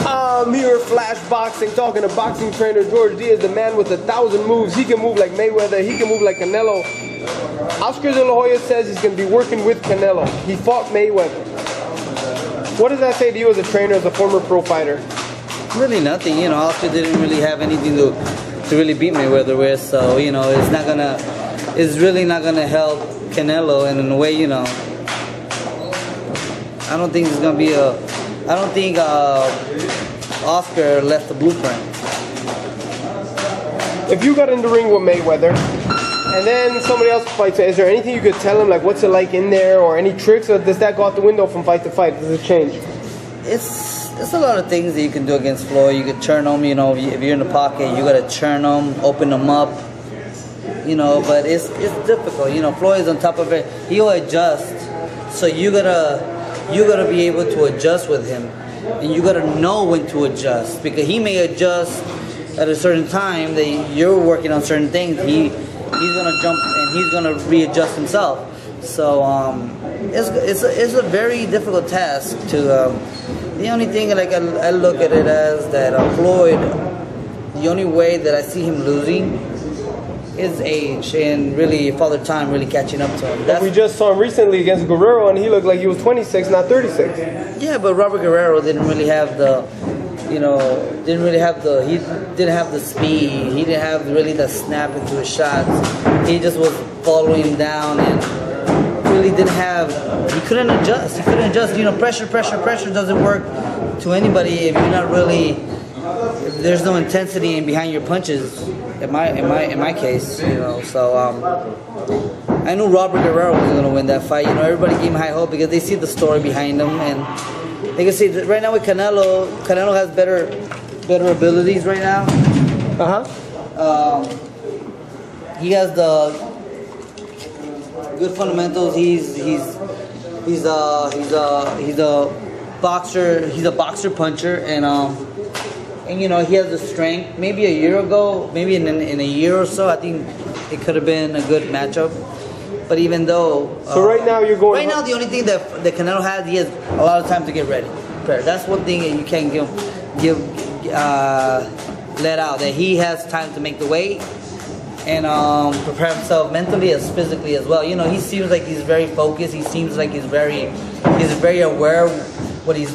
I'm here at Flash Boxing talking to boxing trainer George Diaz, the man with 1,000 moves. He can move like Mayweather, he can move like Canelo. Oscar De La Hoya says he's going to be working with Canelo. He fought Mayweather. What does that say to you as a trainer, as a former pro fighter? Really nothing. You know, Oscar didn't really have anything to really beat Mayweather with, so you know, it's really not gonna help Canelo. And in a way, you know, I don't think it's gonna be I don't think Oscar left the blueprint. If you got in the ring with Mayweather and then somebody else fights, is there anything you could tell him, like what's it like in there, or any tricks, or does that go out the window from fight to fight? Does it change? It's a lot of things that you can do against Floyd. You could churn him, you know, if you're in the pocket, you gotta churn him, open him up, you know, but it's difficult. You know, Floyd is on top of it. He'll adjust, so you gotta be able to adjust with him, and you gotta know when to adjust, because he may adjust at a certain time that you're working on certain things. He's gonna jump and he's gonna readjust himself. So it's a very difficult task to. The only thing, like I look at it as that Floyd, the only way that I see him losing is age and really Father Time really catching up to him. We just saw him recently against Guerrero, and he looked like he was 26, not 36. Yeah, but Robert Guerrero didn't really have the, you know, he didn't have the speed. He didn't have really the snap into his shots. He just was following him down and really he couldn't adjust. You know, pressure doesn't work to anybody if you're not really, if there's no intensity in behind your punches. In my case, you know, so I knew Robert Guerrero was going to win that fight. You know, everybody gave him high hope because they see the story behind him, and they can see that right now with Canelo has better abilities right now. He has the good fundamentals. He's a boxer. He's a boxer puncher, and you know, he has the strength. Maybe a year ago, maybe in a year or so, I think it could have been a good matchup. But even though, so right now you're going. Right now, the only thing that Canelo has, he has a lot of time to get ready. That's one thing that you can't let out. That he has time to make the weight and prepare himself mentally as physically as well. You know, he seems like he's very focused. He seems like he's very aware of what he's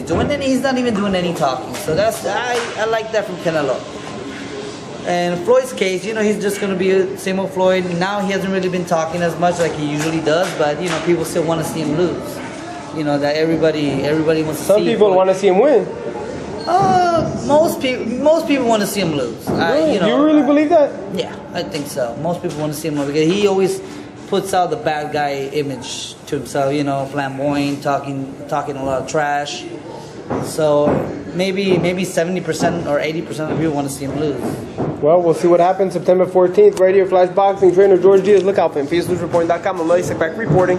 doing, and he's not even doing any talking. So I like that from Canelo. And Floyd's case, you know, he's just gonna be the same old Floyd. Now he hasn't really been talking as much like he usually does, but you know, people still want to see him lose. You know, that everybody wants to see. Some people want to see him win. Most people want to see him lose. Really? You know, you really believe that? Yeah, I think so. Most people want to see him lose because he always puts out the bad guy image to himself. You know, flamboyant, talking a lot of trash. So maybe 70% or 80% of people want to see him lose. Well, we'll see what happens September 14th right here. Flash Boxing trainer George Diaz. Look out for him. EsNewsReport.com. I'm Isaac back reporting.